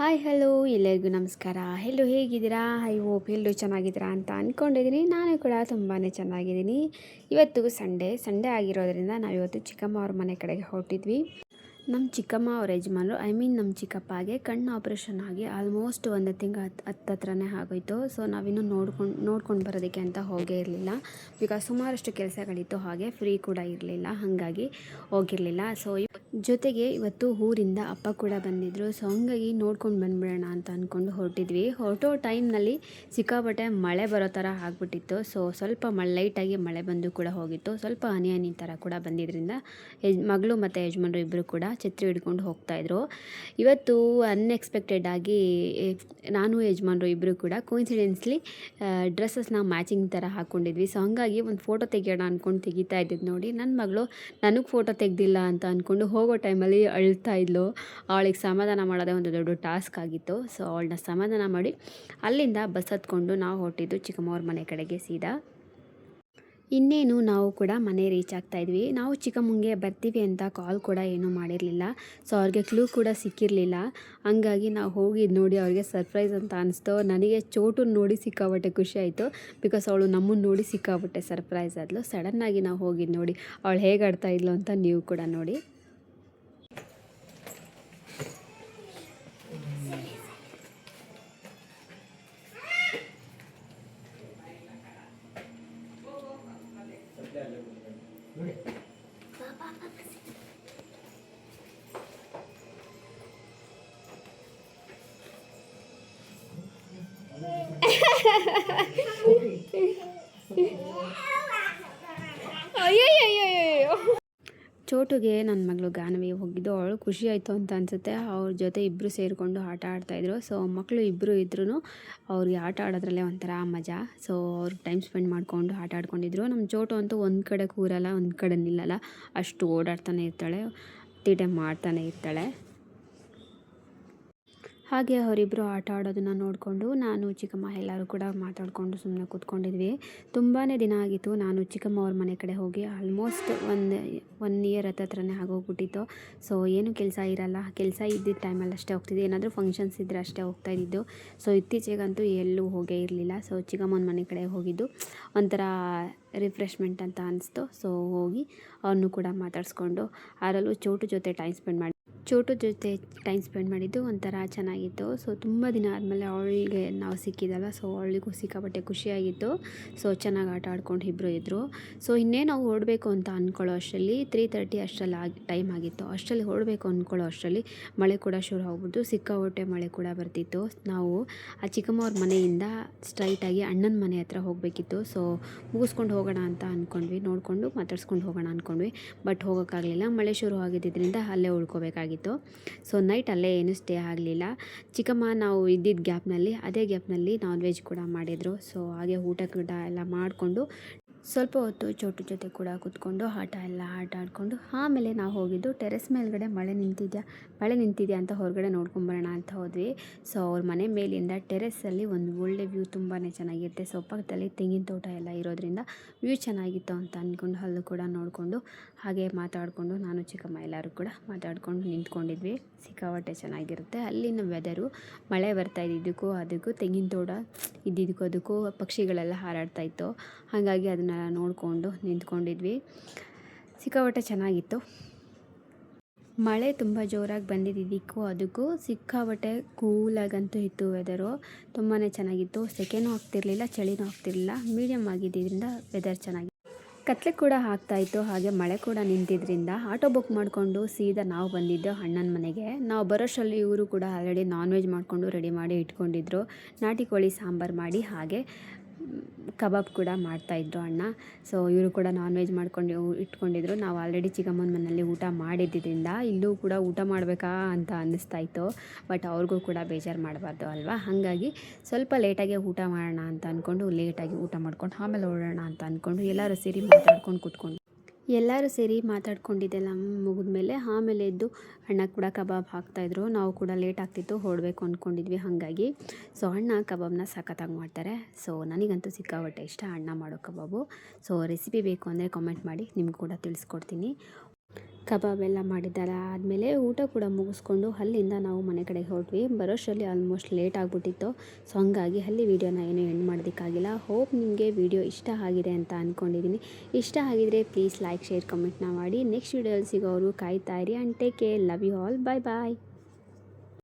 Hi hello ಎಲ್ಲರಿಗೂ ನಮಸ್ಕಾರ. ಎಲ್ಲರೂ ಹೇಗಿದ್ದೀರಾ? ಐ ಹೋಪ್ ಎಲ್ಲರೂ ಚೆನ್ನಾಗಿದ್ದೀರಾ ಅಂತ ಅಂದ್ಕೊಂಡಿದ್ದೀನಿ. ನಾನು ಕೂಡ ತುಂಬಾ ಚೆನ್ನಾಗಿದ್ದೀನಿ. ಇವತ್ತು ಸಂಡೇ ಆಗಿರೋದ್ರಿಂದ ನಾವಿವತ್ತು ಚಿಕ್ಕಮ್ಮ ಅವ್ರ ಮನೆ ಕಡೆಗೆ ಹೊರಟಿದ್ವಿ. ನಮ್ಮ ಚಿಕ್ಕಮ್ಮ ಅವ್ರ ಯಜಮಾನರು ನಮ್ಮ ಚಿಕ್ಕಪ್ಪಗೆ ಕಣ್ಣು ಆಪ್ರೇಷನ್ ಆಗಿ ಆಲ್ಮೋಸ್ಟ್ ಒಂದು ತಿಂಗಳು ಹತ್ತತ್ರನೇ ಆಗೋಯ್ತು. ಸೊ ನಾವಿನ್ನೂ ನೋಡ್ಕೊಂಡು ಬರೋದಕ್ಕೆ ಅಂತ ಹೋಗೇ ಇರಲಿಲ್ಲ. ಬಿಕಾಸ್ ಸುಮಾರಷ್ಟು ಕೆಲಸಗಳಿತ್ತು, ಹಾಗೆ ಫ್ರೀ ಕೂಡ ಇರಲಿಲ್ಲ, ಹಾಗಾಗಿ ಹೋಗಿರಲಿಲ್ಲ. ಸೊ ಜೊತೆಗೆ ಇವತ್ತು ಊರಿಂದ ಅಪ್ಪ ಕೂಡ ಬಂದಿದ್ದರು. ಸೊ ಹಂಗಾಗಿ ನೋಡ್ಕೊಂಡು ಬಂದುಬಿಡೋಣ ಅಂತ ಅಂದ್ಕೊಂಡು ಹೊರಟಿದ್ವಿ. ಹೊರಟೋ ಟೈಮ್ನಲ್ಲಿ ಸಿಕ್ಕಾಪಟ್ಟೆ ಮಳೆ ಬರೋ ಥರ ಆಗಿಬಿಟ್ಟಿತ್ತು. ಸೊ ಸ್ವಲ್ಪ ಲೈಟಾಗಿ ಮಳೆ ಬಂದು ಕೂಡ ಹೋಗಿತ್ತು. ಸ್ವಲ್ಪ ಹನಿ ಥರ ಕೂಡ ಬಂದಿದ್ದರಿಂದ ಮಗಳು ಮತ್ತು ಯಜಮಾನರು ಇಬ್ಬರು ಕೂಡ ಛತ್ರಿ ಹಿಡ್ಕೊಂಡು ಹೋಗ್ತಾಯಿದ್ರು. ಇವತ್ತು ಅನ್ಎಕ್ಸ್ಪೆಕ್ಟೆಡ್ ಆಗಿ ನಾನು ಯಜಮಾನರು ಇಬ್ಬರು ಕೂಡ ಕೋಇನ್ಸಿಡೆನ್ಸ್ಲಿ ಡ್ರೆಸ್ಸಸ್ನ ಮ್ಯಾಚಿಂಗ್ ಥರ ಹಾಕ್ಕೊಂಡಿದ್ವಿ. ಸೊ ಹಂಗಾಗಿ ಒಂದು ಫೋಟೋ ತೆಗಿಯೋಣ ಅಂದ್ಕೊಂಡು ತೆಗಿತಾ ಇದ್ದಿದ್ದು ನೋಡಿ ನನ್ನ ಮಗಳು ನನಗೆ ಫೋಟೋ ತೆಗೆದಿಲ್ಲ ಅಂತ ಅಂದ್ಕೊಂಡು ಹೋಗೋ ಟೈಮಲ್ಲಿ ಅಳ್ತಾ ಇದ್ಲು. ಅವಳಿಗೆ ಸಮಾಧಾನ ಮಾಡೋದೇ ಒಂದು ದೊಡ್ಡ ಟಾಸ್ಕ್ ಆಗಿತ್ತು. ಸೊ ಅವಳನ್ನ ಸಮಾಧಾನ ಮಾಡಿ ಅಲ್ಲಿಂದ ಬಸ್ ಹತ್ಕೊಂಡು ನಾವು ಹೊರಟಿದ್ದು ಚಿಕ್ಕಮ್ಮವ್ರ ಮನೆ ಕಡೆಗೆ ಸೀದಾ. ಇನ್ನೇನು ನಾವು ಕೂಡ ಮನೆ ರೀಚ್ ಆಗ್ತಾಯಿದ್ವಿ. ನಾವು ಚಿಕ್ಕಮ್ಮಂಗೆ ಬರ್ತೀವಿ ಅಂತ ಕಾಲ್ ಕೂಡ ಏನೂ ಮಾಡಿರಲಿಲ್ಲ. ಸೊ ಅವ್ರಿಗೆ ಕ್ಲೂ ಕೂಡ ಸಿಕ್ಕಿರಲಿಲ್ಲ. ಹಂಗಾಗಿ ನಾವು ಹೋಗಿದ್ದು ನೋಡಿ ಅವ್ರಿಗೆ ಸರ್ಪ್ರೈಸ್ ಅಂತ ಅನಿಸ್ತು. ನನಗೆ ಚೋಟು ನೋಡಿ ಸಿಕ್ಕಾಬಟ್ಟೆ ಖುಷಿ ಆಯಿತು. ಬಿಕಾಸ್ ಅವಳು ನಮ್ಮನ್ನು ನೋಡಿ ಸಿಕ್ಕಾಬಟ್ಟೆ ಸರ್ಪ್ರೈಸ್ ಆದಳು. ಸಡನ್ನಾಗಿ ನಾವು ಹೋಗಿದ್ದು ನೋಡಿ ಅವಳು ಹೇಗೆ ಆಡ್ತಾ ಇದ್ಲು ಅಂತ ನೀವು ಕೂಡ ನೋಡಿ. ಅಯ್ಯಯ್ಯಯ್ಯಯ್ಯೋ, ಚೋಟುಗೆ ನನ್ನ ಮಗಳು ಗಾನವಿ ಹೋಗಿದ್ದು. ಅವಳು ಖುಷಿ ಆಯಿತು ಅಂತ ಅನಿಸುತ್ತೆ. ಅವ್ರ ಜೊತೆ ಇಬ್ಬರು ಸೇರಿಕೊಂಡು ಆಟ ಆಡ್ತಾಯಿದ್ರು. ಸೊ ಮಕ್ಕಳು ಇಬ್ಬರು ಇದ್ರೂ ಅವ್ರಿಗೆ ಆಟ ಆಡೋದ್ರಲ್ಲೇ ಒಂಥರ ಮಜಾ. ಸೊ ಅವ್ರು ಟೈಮ್ ಸ್ಪೆಂಡ್ ಮಾಡಿಕೊಂಡು ಆಟ ಆಡ್ಕೊಂಡಿದ್ರು. ನಮ್ಮ ಚೋಟು ಅಂತೂ ಒಂದು ಕಡೆ ಕೂರಲ್ಲ, ಒಂದು ಕಡೆ ನಿಲ್ಲಲ್ಲ, ಅಷ್ಟು ಓಡಾಡ್ತಾನೆ ಇರ್ತಾಳೆ, ತೀಟೆ ಮಾಡ್ತಾನೆ ಇರ್ತಾಳೆ. ಹಾಗೆ ಅವರಿಬ್ಬರು ಆಟ ಆಡೋದನ್ನು ನೋಡಿಕೊಂಡು ನಾನು ಚಿಕ್ಕಮ್ಮ ಎಲ್ಲರೂ ಕೂಡ ಮಾತಾಡಿಕೊಂಡು ಸುಮ್ಮನೆ ಕೂತ್ಕೊಂಡಿದ್ವಿ. ತುಂಬಾ ದಿನ ಆಗಿತ್ತು ನಾನು ಚಿಕ್ಕಮ್ಮ ಅವ್ರ ಮನೆ ಕಡೆ ಹೋಗಿ. ಆಲ್ಮೋಸ್ಟ್ ಒನ್ ಇಯರ್ ಹತ್ರನೇ ಆಗೋಗ್ಬಿಟ್ಟಿತ್ತು. ಸೊ ಏನು ಕೆಲಸ ಇರಲ್ಲ, ಕೆಲಸ ಇದ್ದಿದ್ದ ಟೈಮಲ್ಲಿ ಅಷ್ಟೇ ಹೋಗ್ತಿದ್ದೆ, ಏನಾದರೂ ಫಂಕ್ಷನ್ಸ್ ಇದ್ದರೆ ಅಷ್ಟೇ ಹೋಗ್ತಾಯಿದ್ದು. ಸೊ ಇತ್ತೀಚೆಗಂತೂ ಎಲ್ಲೂ ಹೋಗೇ ಇರಲಿಲ್ಲ. ಸೊ ಚಿಕ್ಕಮ್ಮನ ಮನೆ ಕಡೆ ಹೋಗಿದ್ದು ಒಂಥರ ರಿಫ್ರೆಶ್ಮೆಂಟ್ ಅಂತ ಅನಿಸ್ತು. ಸೊ ಹೋಗಿ ಅವನು ಕೂಡ ಮಾತಾಡಿಸ್ಕೊಂಡು ಅದರಲ್ಲೂ ಚೋಟು ಜೊತೆ ಟೈಮ್ ಸ್ಪೆಂಡ್ ಮಾಡಿದ್ದು ಒಂಥರ ಚೆನ್ನಾಗಿತ್ತು. ಸೊ ತುಂಬ ದಿನ ಆದಮೇಲೆ ಅವಳಿಗೆ ನಾವು ಸಿಕ್ಕಿದ್ದಲ್ಲ. ಸೊ ಅವಳಿಗೂ ಸಿಕ್ಕಾಪಟ್ಟೆ ಖುಷಿಯಾಗಿತ್ತು. ಸೊ ಚೆನ್ನಾಗಿ ಆಟ ಆಡ್ಕೊಂಡು ಇಬ್ಬರು ಇದ್ದರು. ಸೊ ಇನ್ನೇ ನಾವು ಹೊರಡಬೇಕು ಅಂತ ಅಂದ್ಕೊಳ್ಳೋ ಅಷ್ಟರಲ್ಲಿ 3:30 ಅಷ್ಟರಲ್ಲಿ ಟೈಮ್ ಆಗಿತ್ತು. ಅಷ್ಟರಲ್ಲಿ ಹೊರಡಬೇಕು ಅಂದ್ಕೊಳ್ಳೋ ಅಷ್ಟರಲ್ಲಿ ಮಳೆ ಕೂಡ ಶುರು ಆಗ್ಬಿಟ್ಟು ಸಿಕ್ಕಾಪಟ್ಟೆ ಮಳೆ ಕೂಡ ಬರ್ತಿತ್ತು. ನಾವು ಆ ಚಿಕ್ಕಮ್ಮವ್ರ ಮನೆಯಿಂದ ಸ್ಟ್ರೈಟಾಗಿ ಅಣ್ಣನ ಮನೆ ಹತ್ರ ಹೋಗಬೇಕಿತ್ತು. ಸೊ ಮುಗಿಸ್ಕೊಂಡು ಹೋಗೋಣ ಅಂತ ಅಂದ್ಕೊಂಡ್ವಿ, ನೋಡಿಕೊಂಡು ಮಾತಾಡ್ಸ್ಕೊಂಡು ಹೋಗೋಣ ಅಂದ್ಕೊಂಡ್ವಿ. ಬಟ್ ಹೋಗೋಕ್ಕಾಗಲಿಲ್ಲ, ಮಳೆ ಶುರು ಆಗಿದ್ದರಿಂದ ಅಲ್ಲೇ ಉಳ್ಕೋಬೇಕಾಗಿತ್ತು. ಸೊ ನೈಟ್ ಅಲ್ಲೇ ಏನು ಸ್ಟೇ ಆಗಲಿಲ್ಲ. ಚಿಕ್ಕಮ್ಮ ನಾವು ಇದ್ದಿದ್ದ ಅದೇ ಗ್ಯಾಪ್ನಲ್ಲಿ ನಾನ್ ವೆಜ್ ಕೂಡ ಮಾಡಿದರು. ಸೊ ಹಾಗೆ ಊಟ ಎಲ್ಲ ಮಾಡಿಕೊಂಡು ಸ್ವಲ್ಪ ಹೊತ್ತು ಚೋಟು ಜೊತೆ ಕೂಡ ಕೂತ್ಕೊಂಡು ಆಟ ಆಡಿಕೊಂಡು ಆಮೇಲೆ ನಾವು ಹೋಗಿದ್ದು ಟೆರೆಸ್ ಮೇಲ್ಗಡೆ ಮಳೆ ನಿಂತಿದೆಯಾ ಅಂತ ಹೊರಗಡೆ ನೋಡ್ಕೊಂಬರೋಣ ಅಂತ ಹೋದ್ವಿ. ಸೊ ಅವ್ರ ಮನೆ ಮೇಲಿಂದ ಟೆರೆಸ್ಸಲ್ಲಿ ಒಂದು ಒಳ್ಳೆ ವ್ಯೂ ತುಂಬಾ ಚೆನ್ನಾಗಿರುತ್ತೆ. ಸೊ ಪಕ್ಕದಲ್ಲಿ ತೆಂಗಿನ ತೋಟ ಎಲ್ಲ ಇರೋದ್ರಿಂದ ವ್ಯೂ ಚೆನ್ನಾಗಿತ್ತು ಅಂತ ಅಂದ್ಕೊಂಡು ಅಲ್ಲೂ ಕೂಡ ನೋಡಿಕೊಂಡು ಹಾಗೆ ಮಾತಾಡಿಕೊಂಡು ನಾನು ಚಿಕ್ಕಮ್ಮ ಎಲ್ಲರೂ ಕೂಡ ಮಾತಾಡ್ಕೊಂಡು ನಿಂತ್ಕೊಂಡಿದ್ವಿ. ಸಿಕ್ಕಾಪಟ್ಟೆ ಚೆನ್ನಾಗಿರುತ್ತೆ ಅಲ್ಲಿನ ವೆದರು. ಮಳೆ ಬರ್ತಾ ಇದ್ದಿದ್ದಕ್ಕೂ ಅದಕ್ಕೂ ತೆಂಗಿನ ತೋಟ ಇದ್ದಿದ್ದಕ್ಕೂ ಅದಕ್ಕೂ ಪಕ್ಷಿಗಳೆಲ್ಲ ಹಾರಾಡ್ತಾಯಿತ್ತು. ಹಾಗಾಗಿ ಅದನ್ನೆಲ್ಲ ನೋಡಿಕೊಂಡು ನಿಂತ್ಕೊಂಡಿದ್ವಿ. ಸಿಕ್ಕಾಪಟ್ಟೆ ಚೆನ್ನಾಗಿತ್ತು. ಮಳೆ ತುಂಬ ಜೋರಾಗಿ ಬಂದಿದ್ದಕ್ಕೂ ಅದಕ್ಕೂ ಸಿಕ್ಕಾಪಟ್ಟೆ ಕೂಲಾಗಂತೂ ಇತ್ತು ವೆದರು. ತುಂಬಾ ಚೆನ್ನಾಗಿತ್ತು. ಸೆಕೆನೂ ಆಗ್ತಿರಲಿಲ್ಲ, ಚಳಿನೂ ಆಗ್ತಿರಲಿಲ್ಲ, ಮೀಡಿಯಮ್ ಆಗಿದ್ದರಿಂದ ವೆದರ್ ಚೆನ್ನಾಗಿತ್ತು. ಕತ್ಲೆ ಕೂಡ ಆಗ್ತಾಯಿತ್ತು. ಹಾಗೆ ಮಳೆ ಕೂಡ ನಿಂತಿದ್ದರಿಂದ ಆಟೋ ಬುಕ್ ಮಾಡಿಕೊಂಡು ಸೀದಾ ನಾವು ಬಂದಿದ್ದು ಅಣ್ಣನ ಮನೆಗೆ. ನಾವು ಬರೋಷ್ಟರಲ್ಲಿ ಇವರು ಕೂಡ ಆಲ್ರೆಡಿ ನಾನ್ ವೆಜ್ ಮಾಡಿಕೊಂಡು ರೆಡಿ ಮಾಡಿ ಇಟ್ಕೊಂಡಿದ್ರು. ನಾಟಿ ಕೋಳಿ ಸಾಂಬಾರು ಮಾಡಿ ಹಾಗೆ ಕಬಾಬ್ ಕೂಡ ಮಾಡ್ತಾಯಿದ್ರು ಅಣ್ಣ. ಸೊ ಇವರು ಕೂಡ ನಾನ್ ವೆಜ್ ಮಾಡ್ಕೊಂಡು ಇಟ್ಕೊಂಡಿದ್ರು. ನಾವು ಆಲ್ರೆಡಿ ಚಿಕ್ಕಮ್ಮನ ಮನೆಯಲ್ಲಿ ಊಟ ಮಾಡಿದ್ದರಿಂದ ಇಲ್ಲೂ ಕೂಡ ಊಟ ಮಾಡಬೇಕಾ ಅಂತ ಅನ್ನಿಸ್ತಾಯಿತ್ತು. ಬಟ್ ಅವ್ರಿಗೂ ಕೂಡ ಬೇಜಾರು ಮಾಡಬಾರ್ದು ಅಲ್ವಾ, ಹಾಗಾಗಿ ಸ್ವಲ್ಪ ಲೇಟಾಗಿ ಊಟ ಮಾಡೋಣ ಅಂತ ಅಂದ್ಕೊಂಡು ಲೇಟಾಗಿ ಊಟ ಮಾಡ್ಕೊಂಡು ಆಮೇಲೆ ಹೊರಡೋಣ ಅಂತ ಅಂದ್ಕೊಂಡು ಎಲ್ಲರೂ ಸೇರಿ ಮಾತಾಡ್ಕೊಂಡಿದ್ದೆಲ್ಲ ಮುಗಿದ್ಮೇಲೆ ಆಮೇಲೆ ಎದ್ದು ಅಣ್ಣ ಕೂಡ ಕಬಾಬ್ ಹಾಕ್ತಾಯಿದ್ರು. ನಾವು ಕೂಡ ಲೇಟ್ ಆಗ್ತಿತ್ತು, ಹೊರಡಬೇಕು ಅಂದ್ಕೊಂಡಿದ್ವಿ ಹಾಗಾಗಿ. ಸೊ ಅಣ್ಣ ಕಬಾಬ್ನ ಸಖತ್ತಾಗಿ ಮಾಡ್ತಾರೆ. ಸೊ ನನಗಂತೂ ಸಿಕ್ಕಾಪಟ್ಟೆ ಇಷ್ಟ ಅಣ್ಣ ಮಾಡೋ ಕಬಾಬು. ಸೊ ರೆಸಿಪಿ ಬೇಕು ಅಂದರೆ ಕಾಮೆಂಟ್ ಮಾಡಿ, ನಿಮ್ಗೆ ಕೂಡ ತಿಳಿಸ್ಕೊಡ್ತೀನಿ. ಕಬಾಬ್ ಎಲ್ಲ ಮಾಡಿದ್ದಾರೆ. ಆದಮೇಲೆ ಊಟ ಕೂಡ ಮುಗಿಸ್ಕೊಂಡು ಅಲ್ಲಿಂದ ನಾವು ಮನೆ ಕಡೆಗೆ ಹೊರಟ್ವಿ. ಬರೋಷ್ಟರಲ್ಲಿ ಆಲ್ಮೋಸ್ಟ್ ಲೇಟ್ ಆಗಿಬಿಟ್ಟಿತ್ತು. ಸೊ ಹಂಗಾಗಿ ಅಲ್ಲಿ ವೀಡಿಯೋನ ಏನೂ ಎಂಡ್ ಮಾಡೋದಕ್ಕಾಗಿಲ್ಲ. ಹೋಪ್ ನಿಮಗೆ ವೀಡಿಯೋ ಇಷ್ಟ ಆಗಿದೆ ಅಂತ ಅಂದ್ಕೊಂಡಿದ್ದೀನಿ. ಇಷ್ಟ ಆಗಿದರೆ ಪ್ಲೀಸ್ ಲೈಕ್, ಶೇರ್, ಕಮೆಂಟ್ನ ಮಾಡಿ. ನೆಕ್ಸ್ಟ್ ವೀಡಿಯೋದಲ್ಲಿ ಸಿಗೋರು ಕಾಯ್ತಾ ಇರಿ. And take care. Love you all. Bye bye.